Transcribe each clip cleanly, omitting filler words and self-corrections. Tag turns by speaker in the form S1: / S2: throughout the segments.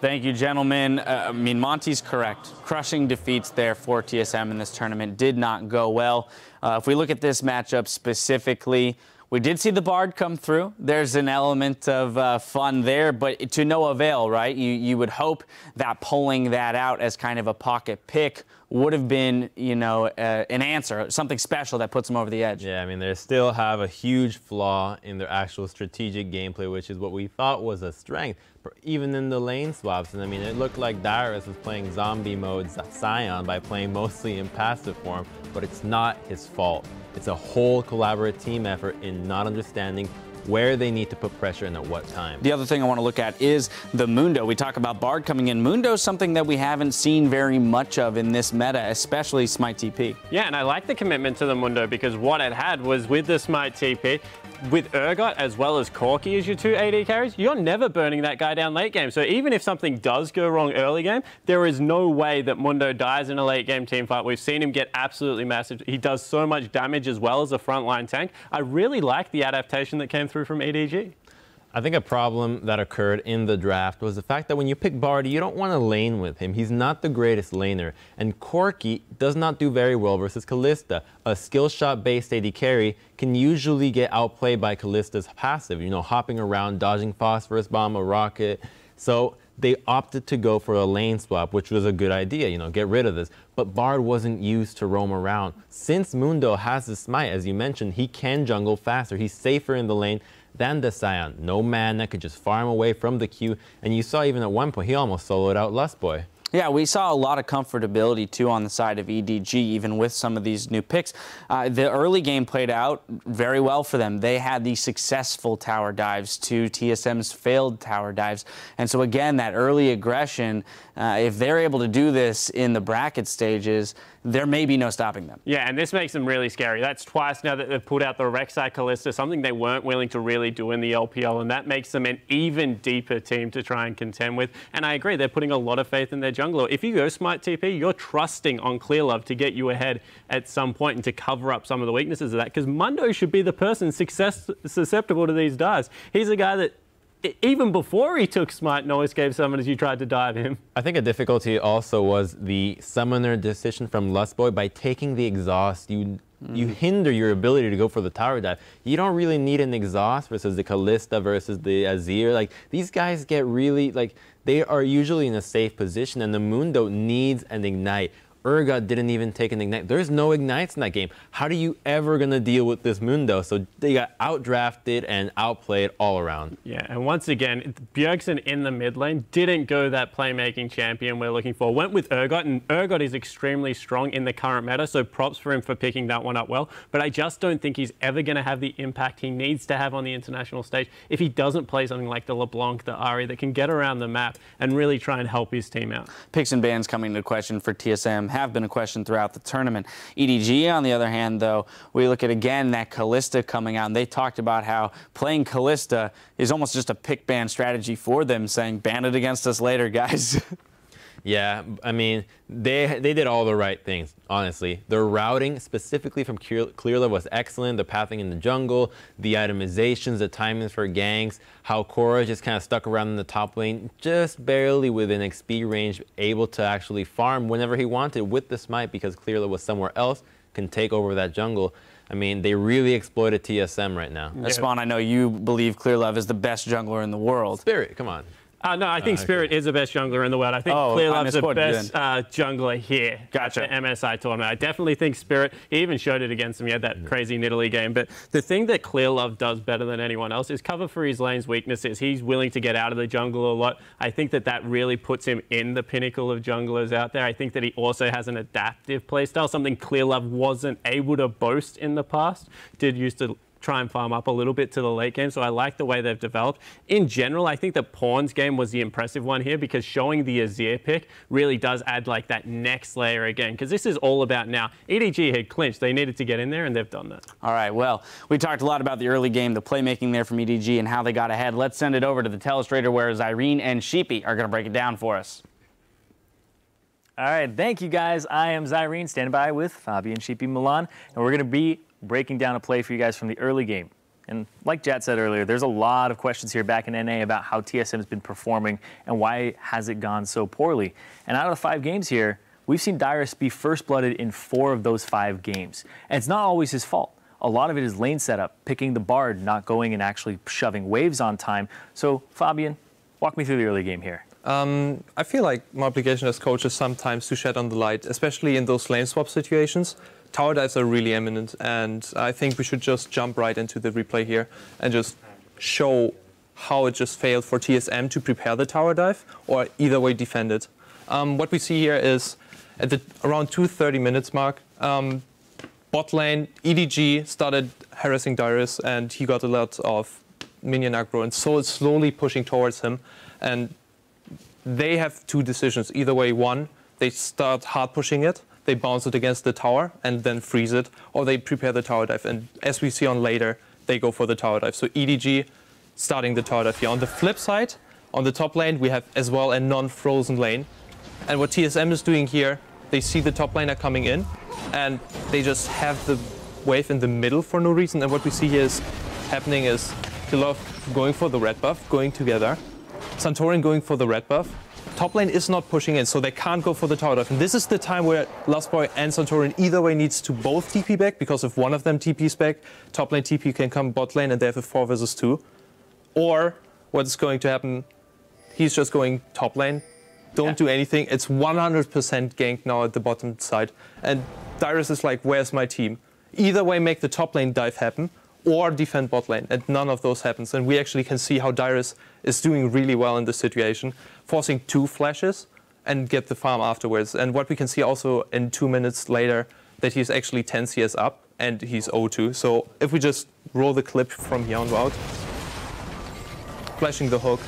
S1: Thank you, gentlemen. I mean, Monty's correct. Crushing defeats there for TSM in this tournament did not go well. If we look at this matchup specifically, we did see the Bard come through. There's an element of fun there, but to no avail, right? You would hope that pulling that out as kind of a pocket pick would have been, you know, an answer, something special that puts them over the edge.
S2: Yeah, I mean, they still have a huge flaw in their actual strategic gameplay, which is what we thought was a strength, even in the lane swaps. And I mean, it looked like Dyrus was playing zombie mode Scion by playing mostly in passive form, but it's not his fault. It's a whole collaborative team effort in not understanding where they need to put pressure and at what time.
S1: The other thing I want to look at is the Mundo. We talk about Bard coming in. Mundo is something that we haven't seen very much of in this meta, especially Smite TP.
S3: Yeah, and I like the commitment to the Mundo because what it had was with the Smite TP, with Urgot as well as Corki as your two AD carries, you're never burning that guy down late game. So even if something does go wrong early game, there is no way that Mundo dies in a late game team fight. We've seen him get absolutely massive. He does so much damage as well as a frontline tank. I really like the adaptation that came through from EDG.
S2: I think a problem that occurred in the draft was the fact that when you pick Bard, you don't want to lane with him. He's not the greatest laner. And Corki does not do very well versus Kalista. A skill shot based AD carry can usually get outplayed by Kalista's passive, you know, hopping around, dodging Phosphorus Bomb, a rocket. So they opted to go for a lane swap, which was a good idea, you know, get rid of this. But Bard wasn't used to roam around. Since Mundo has the Smite, as you mentioned, he can jungle faster. He's safer in the lane than the Scion. No mana, could just farm away from the queue. And you saw even at one point, he almost soloed out Lustboy.
S1: Yeah, we saw a lot of comfortability, too, on the side of EDG, even with some of these new picks. The early game played out very well for them. They had the successful tower dives to TSM's failed tower dives. And so, again, that early aggression, if they're able to do this in the bracket stages, there may be no stopping them.
S3: Yeah, and this makes them really scary. That's twice now that they've pulled out the Rek'Sai Kalista, something they weren't willing to really do in the LPL, and that makes them an even deeper team to try and contend with. And I agree, they're putting a lot of faith in their jungler. If you go Smite TP, you're trusting on Clearlove to get you ahead at some point and to cover up some of the weaknesses of that, because Mundo should be the person susceptible to these dives. He's a guy that even before he took Smite, no escape summon as you tried to dive him.
S2: I think a difficulty also was the summoner decision from Lustboy. By taking the exhaust, you hinder your ability to go for the tower dive. You don't really need an exhaust versus the Kalista versus the Azir. Like, these guys get really, like, they are usually in a safe position, and the Mundo needs an ignite. Urgot didn't even take an ignite. There's no ignites in that game. How are you ever going to deal with this Mundo? So they got outdrafted and outplayed all around.
S3: Yeah, and once again, Bjergsen in the mid lane didn't go that playmaking champion we're looking for. Went with Urgot, and Urgot is extremely strong in the current meta, so props for him for picking that one up well. But I just don't think he's ever going to have the impact he needs to have on the international stage if he doesn't play something like the LeBlanc, the Ahri, that can get around the map and really try and help his team out.
S1: Picks and bans coming into question for TSM have been a question throughout the tournament. EDG, on the other hand, though, we look at, again, that Kalista coming out, and they talked about how playing Kalista is almost just a pick ban strategy for them, saying, ban it against us later, guys.
S2: Yeah, I mean, they did all the right things, honestly. Their routing, specifically from Clearlove, was excellent. The pathing in the jungle, the itemizations, the timings for ganks, how Korra just kind of stuck around in the top lane, just barely within XP range, able to actually farm whenever he wanted with the Smite because Clearlove was somewhere else, can take over that jungle. I mean, they really exploited TSM right now.
S1: Spawn, I know you believe Clearlove is the best jungler in the world.
S2: Spirit, come on.
S3: No, I think Spirit is the best jungler in the world. I think Clearlove's the best jungler here at the MSI tournament. I definitely think Spirit, he even showed it against him. He had that crazy Nidalee game. But the thing that Clearlove does better than anyone else is cover for his lane's weaknesses. He's willing to get out of the jungle a lot. I think that that really puts him in the pinnacle of junglers out there. I think that he also has an adaptive playstyle, something Clearlove wasn't able to boast in the past. Did used to try and farm up a little bit to the late game, so I like the way they've developed. In general, I think the Pawns game was the impressive one here because showing the Azir pick really does add like that next layer again, because this is all about now. EDG had clinched. They needed to get in there, and they've done that.
S1: All right, well, we talked a lot about the early game, the playmaking there from EDG and how they got ahead. Let's send it over to the telestrator where Zyrene and Sheepy are going to break it down for us.
S4: All right, thank you guys. I am Zyrene, standing by with Fabi and Sheepy Milan, and we're going to be breaking down a play for you guys from the early game. And like Jad said earlier, there's a lot of questions here back in NA about how TSM has been performing and why has it gone so poorly. And out of the 5 games here, we've seen Dyrus be first-blooded in 4 of those 5 games. And it's not always his fault. A lot of it is lane setup, picking the Bard, not going and actually shoving waves on time. So, Fabian, walk me through the early game here.
S5: I feel like my obligation as coach is sometimes to shed on the light, especially in those lane swap situations. Tower dives are really eminent, and I think we should just jump right into the replay here and just show how it just failed for TSM to prepare the tower dive, or either way defend it. What we see here is at the around 2:30 minutes mark, bot lane, EDG started harassing Dyrus, and he got a lot of minion aggro, and so it's slowly pushing towards him. And they have 2 decisions. Either way, one, they start hard pushing it, they bounce it against the tower and then freeze it, or they prepare the tower dive. And as we see on later, they go for the tower dive. So EDG starting the tower dive here. On the flip side, on the top lane, we have as well a non-frozen lane. And what TSM is doing here, they see the top laner coming in, and they just have the wave in the middle for no reason. And what we see here is happening is Kilov going for the red buff, going together. Santorin going for the red buff. Top lane is not pushing in, so they can't go for the tower dive. And this is the time where Lustboy and Santorin either way needs to both TP back, because if one of them TPs back, top lane TP can come bot lane and they have a 4 versus 2. Or what's going to happen, he's just going top lane, don't do anything. It's 100% ganked now at the bottom side. And Dyrus is like, where's my team? Either way, make the top lane dive happen, or defend bot lane, and none of those happens. And we actually can see how Dyrus is doing really well in this situation, forcing 2 flashes and get the farm afterwards. And what we can see also in 2 minutes later, that he's actually 10 CS up and he's 0-2. So if we just roll the clip from here on out, flashing the hook,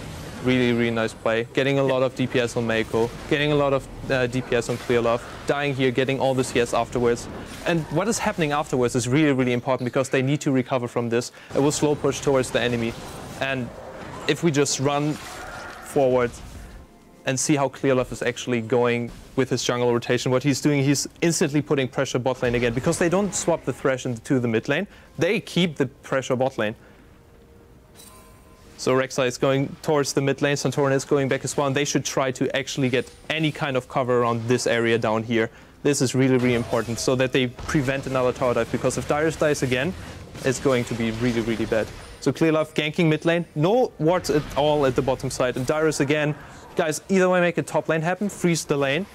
S5: really, really nice play. Getting a lot of DPS on Meiko, getting a lot of DPS on Clearlove, dying here, getting all the CS afterwards. And what is happening afterwards is really, really important, because they need to recover from this. It will slow push towards the enemy. And if we just run forward and see how Clearlove is actually going with his jungle rotation, what he's doing, he's instantly putting pressure bot lane again, because they don't swap the Thresh into the mid lane. They keep the pressure bot lane. So Rek'Sai is going towards the mid lane, Santorin is going back as well, and they should try to actually get any kind of cover around this area down here. This is really, really important, so that they prevent another tower dive, because if Dyrus dies again, it's going to be really, really bad. So Clearlove ganking mid lane, no wards at all at the bottom side, and Dyrus again, guys, either way make a top lane happen, freeze the lane,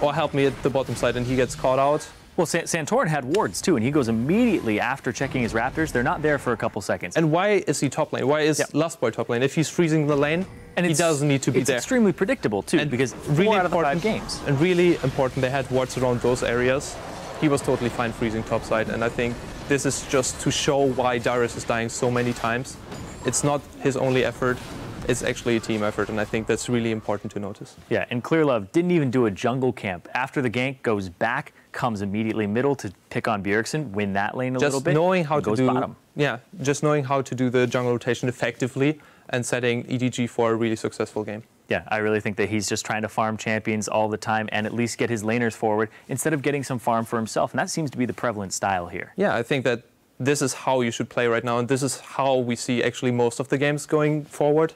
S5: or help me at the bottom side, and he gets caught out.
S4: Well, Santorin had wards too, and he goes immediately after checking his Raptors. They're not there for a couple seconds.
S5: And why is he top lane? Why is Lustboy top lane? If he's freezing the lane, and he doesn't need to be there.
S4: It's extremely predictable too, and because
S5: really
S4: 4 out of the 5 games.
S5: And really important, they had wards around those areas. He was totally fine freezing top side, and I think this is just to show why Dyrus is dying so many times. It's not his only effort. It's actually a team effort, and I think that's really important to notice.
S4: Yeah, and Clearlove didn't even do a jungle camp. After the gank, goes back, comes immediately middle to pick on Bjergsen, win that lane a little bit,
S5: knowing how to do,
S4: bottom.
S5: Yeah, just knowing how to do the jungle rotation effectively and setting EDG for a really successful game.
S4: Yeah, I really think that he's just trying to farm champions all the time and at least get his laners forward instead of getting some farm for himself, and that seems to be the prevalent style here.
S5: Yeah, I think that this is how you should play right now, and this is how we see actually most of the games going forward.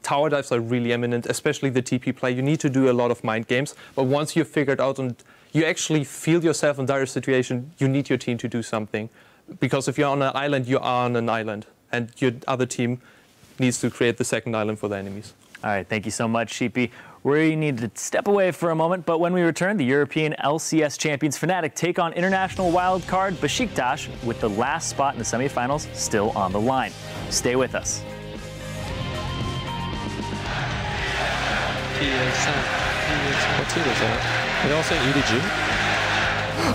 S5: Tower dives are really eminent, especially the TP play. You need to do a lot of mind games, but once you've figured out and you actually feel yourself in dire situation, you need your team to do something. Because if you're on an island, you are on an island, and your other team needs to create the second island for the enemies.
S4: All right, thank you so much, Sheepy. We need to step away for a moment, but when we return, the European LCS champions Fnatic take on international wildcard Besiktas with the last spot in the semifinals still on the line. Stay with us.
S2: What team is that? Are they all saying EDG?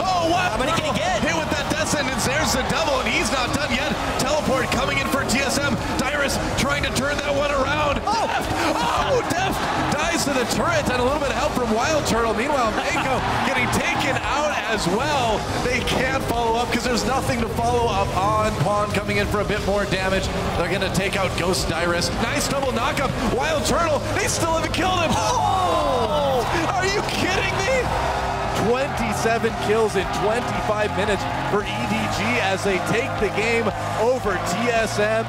S6: Oh, wow!
S7: How many can he get?
S6: Hit with that death sentence. There's the double, and he's not done yet. Teleport coming in for TSM. Dyrus trying to turn that one around. Oh, Def dies to the turret, and a little bit of help from Wild Turtle. Meanwhile, Meiko getting taken out as well. They can't follow up because there's nothing to follow up on. Pawn coming in for a bit more damage. They're going to take out Ghost Dyrus. Nice double knockup. Wild Turtle, they still haven't killed him. Oh! Are you kidding me? 27 kills in 25 minutes for EDG as they take the game over TSM.